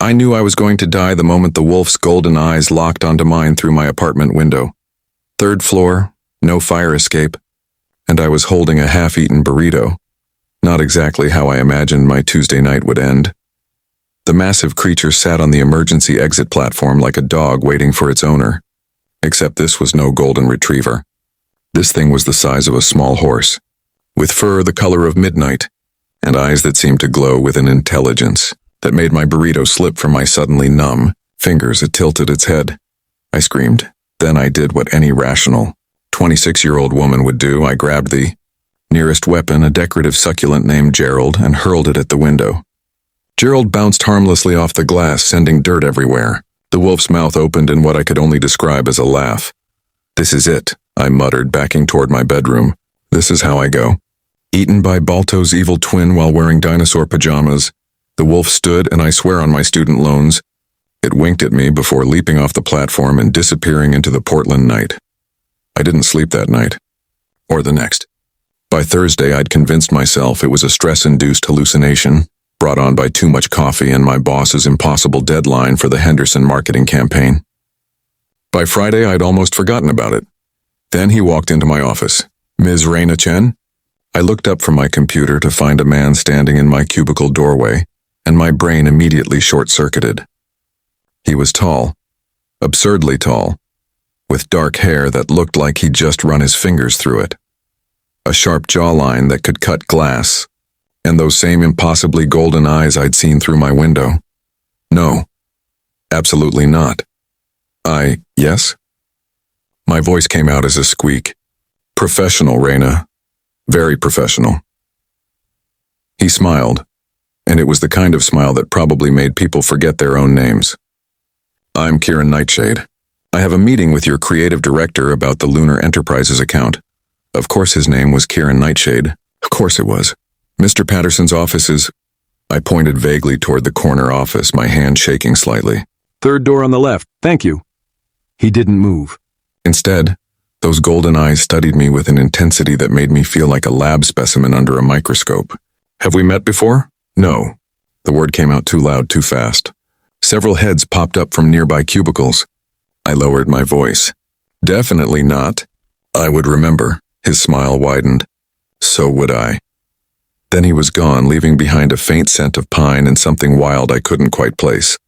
I knew I was going to die the moment the wolf's golden eyes locked onto mine through my apartment window. 3rd floor, no fire escape, and I was holding a half-eaten burrito. Not exactly how I imagined my Tuesday night would end. The massive creature sat on the emergency exit platform like a dog waiting for its owner. Except this was no golden retriever. This thing was the size of a small horse, with fur the color of midnight, and eyes that seemed to glow with an intelligence that made my burrito slip from my suddenly numb fingers. It tilted its head. I screamed. Then I did what any rational 26-year-old woman would do. I grabbed the nearest weapon, a decorative succulent named Gerald, and hurled it at the window. Gerald bounced harmlessly off the glass, sending dirt everywhere. The wolf's mouth opened in what I could only describe as a laugh. "This is it," I muttered, backing toward my bedroom. "This is how I go." Eaten by Balto's evil twin while wearing dinosaur pajamas, the wolf stood, and I swear on my student loans, it winked at me before leaping off the platform and disappearing into the Portland night. I didn't sleep that night. Or the next. By Thursday, I'd convinced myself it was a stress-induced hallucination, brought on by too much coffee and my boss's impossible deadline for the Henderson marketing campaign. By Friday, I'd almost forgotten about it. Then he walked into my office. "Ms. Reyna Chen?" I looked up from my computer to find a man standing in my cubicle doorway, and my brain immediately short-circuited. He was tall, absurdly tall, with dark hair that looked like he'd just run his fingers through it, a sharp jawline that could cut glass, and those same impossibly golden eyes I'd seen through my window. No, absolutely not. Yes? My voice came out as a squeak. "Professional, Reyna. Very professional." He smiled, and it was the kind of smile that probably made people forget their own names. "I'm Kieran Nightshade. I have a meeting with your creative director about the Lunar Enterprises account." Of course his name was Kieran Nightshade. Of course it was. "Mr. Patterson's office is—" I pointed vaguely toward the corner office, my hand shaking slightly. "3rd door on the left, thank you." He didn't move. Instead, those golden eyes studied me with an intensity that made me feel like a lab specimen under a microscope. "Have we met before?" "No." The word came out too loud, too fast. Several heads popped up from nearby cubicles. I lowered my voice. "Definitely not. I would remember." His smile widened. "So would I." Then he was gone, leaving behind a faint scent of pine and something wild I couldn't quite place.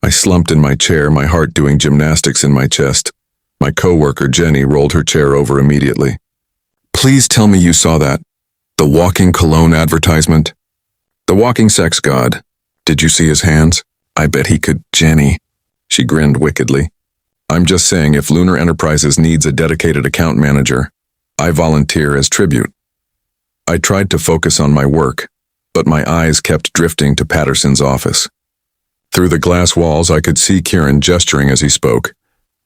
I slumped in my chair, my heart doing gymnastics in my chest. My coworker, Jenny, rolled her chair over immediately. "Please tell me you saw that. The walking cologne advertisement. The walking sex god. Did you see his hands? I bet he could." "Jenny." She grinned wickedly. "I'm just saying, if Lunar Enterprises needs a dedicated account manager, I volunteer as tribute." I tried to focus on my work, but my eyes kept drifting to Patterson's office. Through the glass walls, I could see Kieran gesturing as he spoke,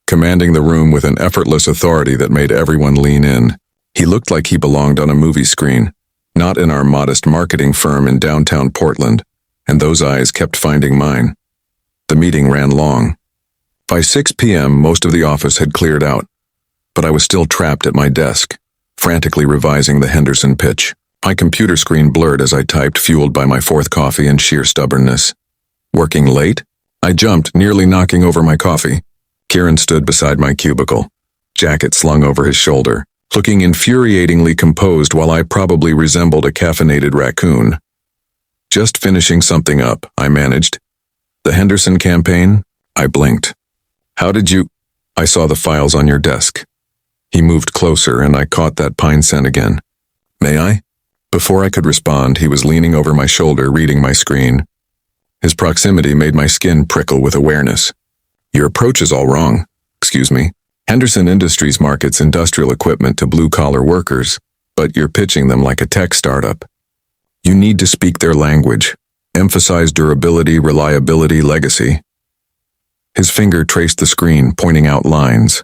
commanding the room with an effortless authority that made everyone lean in. He looked like he belonged on a movie screen, not in our modest marketing firm in downtown Portland, and those eyes kept finding mine. The meeting ran long. By 6 p.m., most of the office had cleared out, but I was still trapped at my desk, frantically revising the Henderson pitch. My computer screen blurred as I typed, fueled by my 4th coffee and sheer stubbornness. "Working late?" I jumped, nearly knocking over my coffee. Kieran stood beside my cubicle, jacket slung over his shoulder, looking infuriatingly composed while I probably resembled a caffeinated raccoon. "Just finishing something up," I managed. "The Henderson campaign?" I blinked. "How did you—" "I saw the files on your desk." He moved closer, and I caught that pine scent again. "May I?" Before I could respond, he was leaning over my shoulder, reading my screen. His proximity made my skin prickle with awareness. "Your approach is all wrong. Excuse me. Henderson Industries markets industrial equipment to blue-collar workers, but you're pitching them like a tech startup. You need to speak their language. Emphasize durability, reliability, legacy." His finger traced the screen, pointing out lines.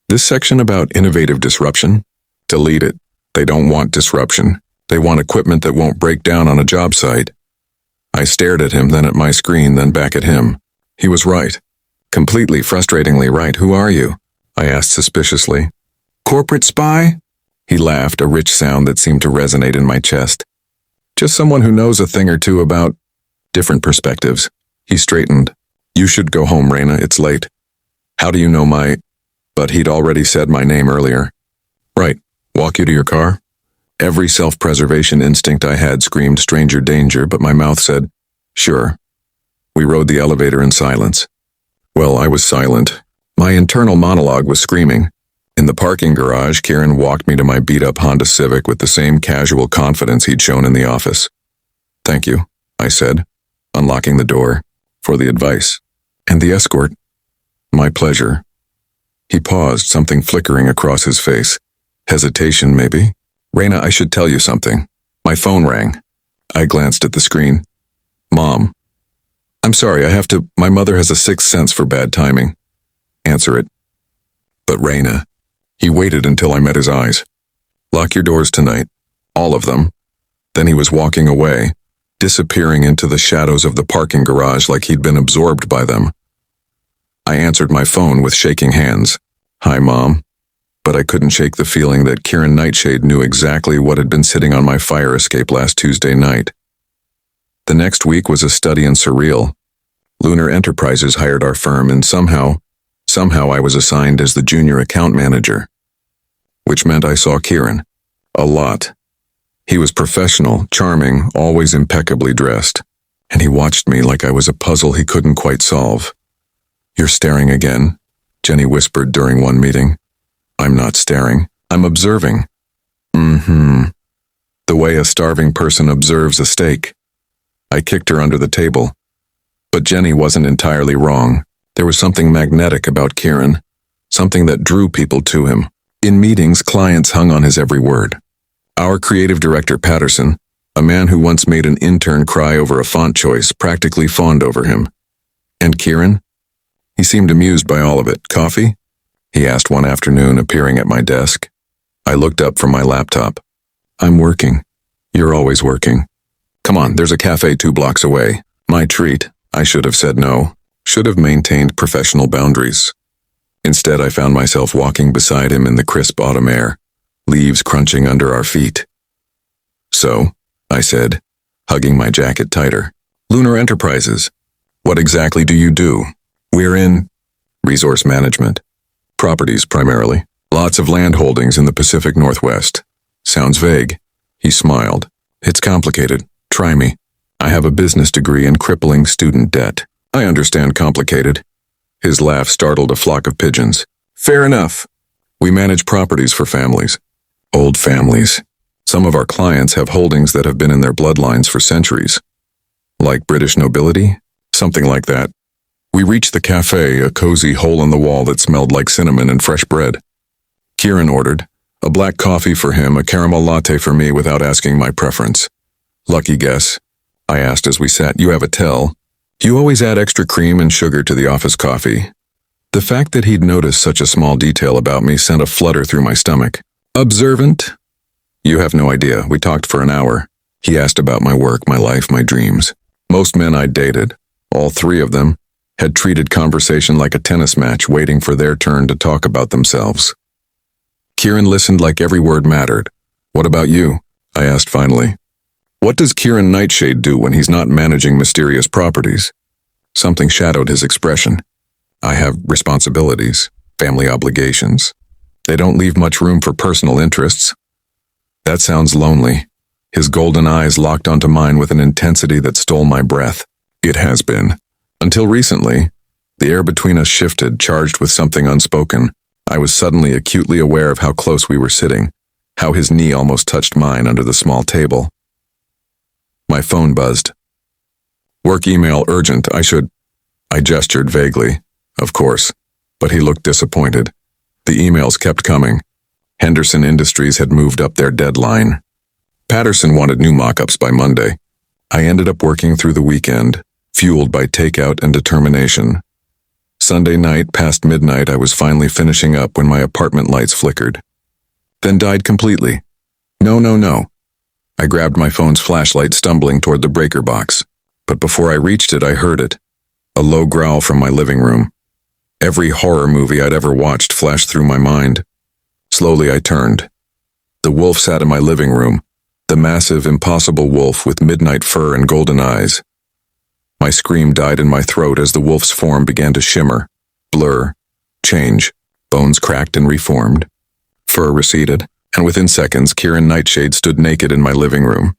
"This section about innovative disruption? Delete it. They don't want disruption. They want equipment that won't break down on a job site." I stared at him, then at my screen, then back at him. He was right. Completely, frustratingly right. "Who are you?" I asked suspiciously. "Corporate spy?" He laughed, a rich sound that seemed to resonate in my chest. "Just someone who knows a thing or two about different perspectives. He straightened. You should go home, Reyna, it's late. How do you know my... But he'd already said my name earlier. Right, walk you to your car? Every self-preservation instinct I had screamed stranger danger, but my mouth said, sure. We rode the elevator in silence. Well, I was silent. My internal monologue was screaming. In the parking garage, Kieran walked me to my beat-up Honda Civic with the same casual confidence he'd shown in the office. Thank you, I said, unlocking the door, for the advice. And the escort. My pleasure. He paused, something flickering across his face. Hesitation, maybe? Reyna, I should tell you something. My phone rang. I glanced at the screen. Mom. I'm sorry, my mother has a sixth sense for bad timing. Answer it. But Reyna. He waited until I met his eyes. Lock your doors tonight. All of them. Then he was walking away, disappearing into the shadows of the parking garage like he'd been absorbed by them. I answered my phone with shaking hands. Hi, Mom. But I couldn't shake the feeling that Kieran Nightshade knew exactly what had been sitting on my fire escape last Tuesday night. The next week was a study in surreal. Lunar Enterprises hired our firm, and somehow I was assigned as the junior account manager. Which meant I saw Kieran. A lot. He was professional, charming, always impeccably dressed. And he watched me like I was a puzzle he couldn't quite solve. You're staring again, Jenny whispered during one meeting. I'm not staring. I'm observing. The way a starving person observes a steak. I kicked her under the table. But Jenny wasn't entirely wrong. There was something magnetic about Kieran, something that drew people to him. In meetings, clients hung on his every word. Our creative director, Patterson, a man who once made an intern cry over a font choice, practically fawned over him. And Kieran? He seemed amused by all of it. Coffee? He asked one afternoon, appearing at my desk. I looked up from my laptop. I'm working. You're always working. Come on, there's a cafe 2 blocks away. My treat. I should have said no. Should have maintained professional boundaries. Instead, I found myself walking beside him in the crisp autumn air, leaves crunching under our feet. So, I said, hugging my jacket tighter. Lunar Enterprises. What exactly do you do? We're in resource management. Properties, primarily. Lots of land holdings in the Pacific Northwest. Sounds vague. He smiled. It's complicated. Try me. I have a business degree and crippling student debt. I understand complicated. His laugh startled a flock of pigeons. Fair enough. We manage properties for families. Old families. Some of our clients have holdings that have been in their bloodlines for centuries. Like British nobility? Something like that. We reached the cafe, a cozy hole in the wall that smelled like cinnamon and fresh bread. Kieran ordered. A black coffee for him, a caramel latte for me without asking my preference. Lucky guess. I asked as we sat. You have a tell. You always add extra cream and sugar to the office coffee. The fact that he'd noticed such a small detail about me sent a flutter through my stomach. Observant? You have no idea. We talked for an hour. He asked about my work, my life, my dreams. Most men I'd dated, all 3 of them, had treated conversation like a tennis match, waiting for their turn to talk about themselves. Kieran listened like every word mattered. What about you? I asked finally. What does Kieran Nightshade do when he's not managing mysterious properties? Something shadowed his expression. I have responsibilities, family obligations. They don't leave much room for personal interests. That sounds lonely. His golden eyes locked onto mine with an intensity that stole my breath. It has been. Until recently, the air between us shifted, charged with something unspoken. I was suddenly acutely aware of how close we were sitting, how his knee almost touched mine under the small table. My phone buzzed. Work email urgent, I gestured vaguely. Of course. But he looked disappointed. The emails kept coming. Henderson Industries had moved up their deadline. Patterson wanted new mock-ups by Monday. I ended up working through the weekend, fueled by takeout and determination. Sunday night, past midnight, I was finally finishing up when my apartment lights flickered. Then died completely. No. I grabbed my phone's flashlight, stumbling toward the breaker box. But before I reached it, I heard it. A low growl from my living room. Every horror movie I'd ever watched flashed through my mind. Slowly I turned. The wolf sat in my living room, the massive, impossible wolf with midnight fur and golden eyes. My scream died in my throat as the wolf's form began to shimmer, blur, change. Bones cracked and reformed. Fur receded, and within seconds, Kieran Nightshade stood naked in my living room.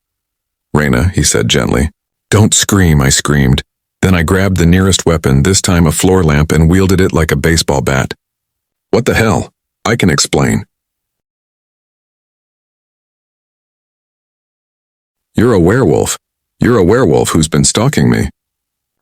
"Reyna," he said gently. "Don't scream," I screamed. Then I grabbed the nearest weapon, this time a floor lamp, and wielded it like a baseball bat. "What the hell? I can explain." "You're a werewolf. You're a werewolf who's been stalking me."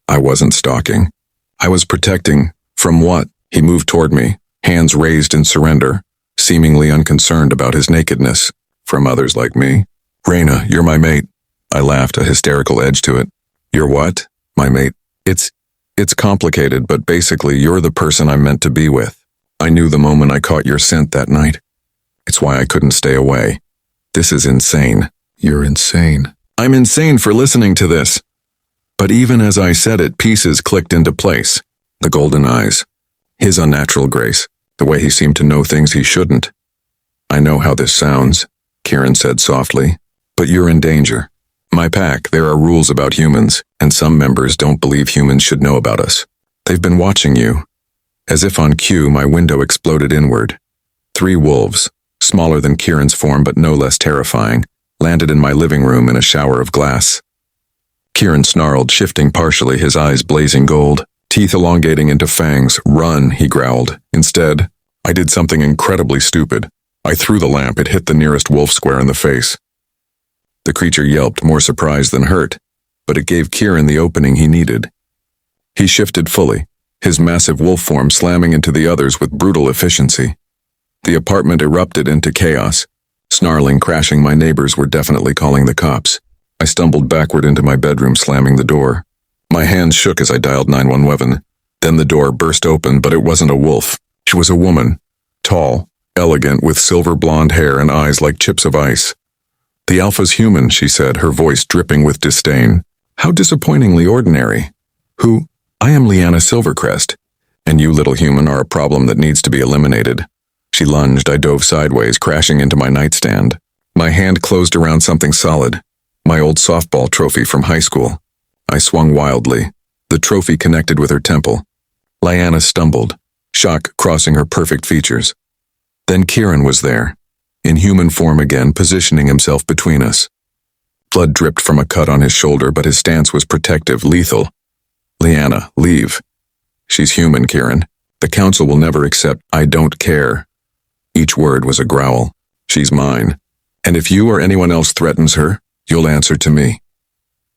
I wasn't stalking. I was protecting. From what? He moved toward me, hands raised in surrender, seemingly unconcerned about his nakedness. From others like me. "Reyna, you're my mate." I laughed, a hysterical edge to it. "You're what? My mate?" It's complicated, but basically you're the person I'm meant to be with. I knew the moment I caught your scent that night. It's why I couldn't stay away. This is insane. You're insane. I'm insane for listening to this. But even as I said it, pieces clicked into place. The golden eyes. His unnatural grace. The way he seemed to know things he shouldn't. "I know how this sounds," Kieran said softly, "but you're in danger. My pack, there are rules about humans, and some members don't believe humans should know about us. They've been watching you." As if on cue, my window exploded inward. 3 wolves, smaller than Kieran's form but no less terrifying, landed in my living room in a shower of glass. Kieran snarled, shifting partially, his eyes blazing gold, teeth elongating into fangs. "Run," he growled. Instead, I did something incredibly stupid. I threw the lamp. It hit the nearest wolf square in the face. The creature yelped, more surprised than hurt, but it gave Kieran the opening he needed. He shifted fully, his massive wolf form slamming into the others with brutal efficiency. The apartment erupted into chaos. Snarling, crashing, my neighbors were definitely calling the cops. I stumbled backward into my bedroom, slamming the door. My hands shook as I dialed 911. Then the door burst open, but it wasn't a wolf. She was a woman, tall, elegant, with silver blonde hair and eyes like chips of ice. "The Alpha's human," she said, her voice dripping with disdain. "How disappointingly ordinary." "Who?" "I am Leanna Silvercrest, and you, little human, are a problem that needs to be eliminated." She lunged. I dove sideways, crashing into my nightstand. My hand closed around something solid, my old softball trophy from high school. I swung wildly. The trophy connected with her temple. Leanna stumbled, shock crossing her perfect features. Then Kieran was there, in human form again, positioning himself between us. Blood dripped from a cut on his shoulder, but his stance was protective, lethal. "Leanna, leave." "She's human, Kieran. The council will never accept." "I don't care." Each word was a growl. "She's mine. And if you or anyone else threatens her, you'll answer to me."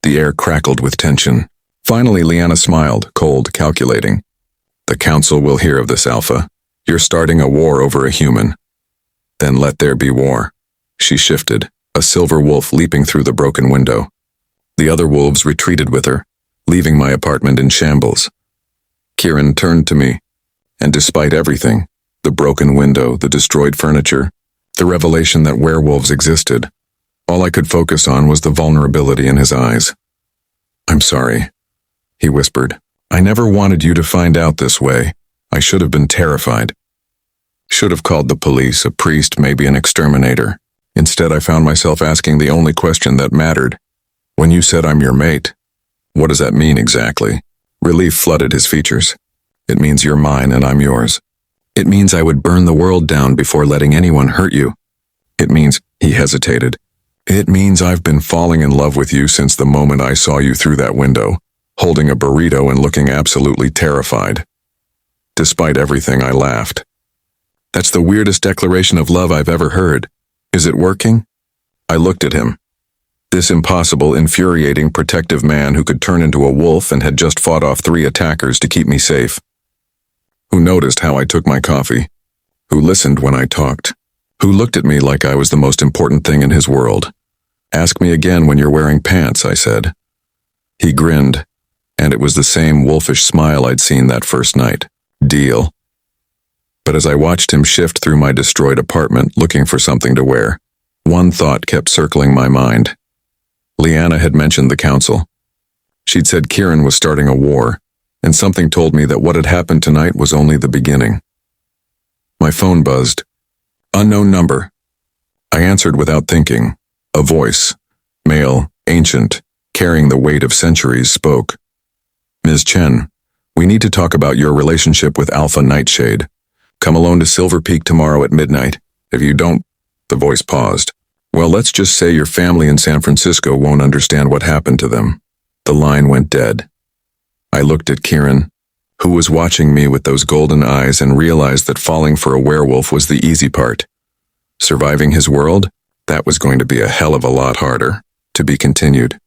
The air crackled with tension. Finally, Leanna smiled, cold, calculating. "The council will hear of this, Alpha. You're starting a war over a human. Then let there be war." She shifted, a silver wolf leaping through the broken window. The other wolves retreated with her, leaving my apartment in shambles. Kieran turned to me, and despite everything, the broken window, the destroyed furniture, the revelation that werewolves existed, all I could focus on was the vulnerability in his eyes. "I'm sorry," he whispered. "I never wanted you to find out this way. I should have been terrified. Should have called the police, a priest, maybe an exterminator. Instead, I found myself asking the only question that mattered. When you said I'm your mate, what does that mean exactly?" Relief flooded his features. "It means you're mine and I'm yours. It means I would burn the world down before letting anyone hurt you. It means," he hesitated, "it means I've been falling in love with you since the moment I saw you through that window, holding a burrito and looking absolutely terrified." Despite everything, I laughed. "That's the weirdest declaration of love I've ever heard. Is it working?" I looked at him. This impossible, infuriating, protective man who could turn into a wolf and had just fought off 3 attackers to keep me safe. Who noticed how I took my coffee. Who listened when I talked. Who looked at me like I was the most important thing in his world. "Ask me again when you're wearing pants," I said. He grinned, and it was the same wolfish smile I'd seen that first night. Deal. But as I watched him shift through my destroyed apartment looking for something to wear, one thought kept circling my mind. Leanna had mentioned the council. She'd said Kieran was starting a war, and something told me that what had happened tonight was only the beginning. My phone buzzed. "Unknown number." I answered without thinking. A voice, male, ancient, carrying the weight of centuries, spoke. Ms. Chen, we need to talk about your relationship with Alpha Nightshade. Come alone to Silver Peak tomorrow at midnight. If you don't, the voice paused. Well, let's just say your family in San Francisco won't understand what happened to them. The line went dead. I looked at Kieran, who was watching me with those golden eyes, and realized that falling for a werewolf was the easy part. Surviving his world, that was going to be a hell of a lot harder. To be continued.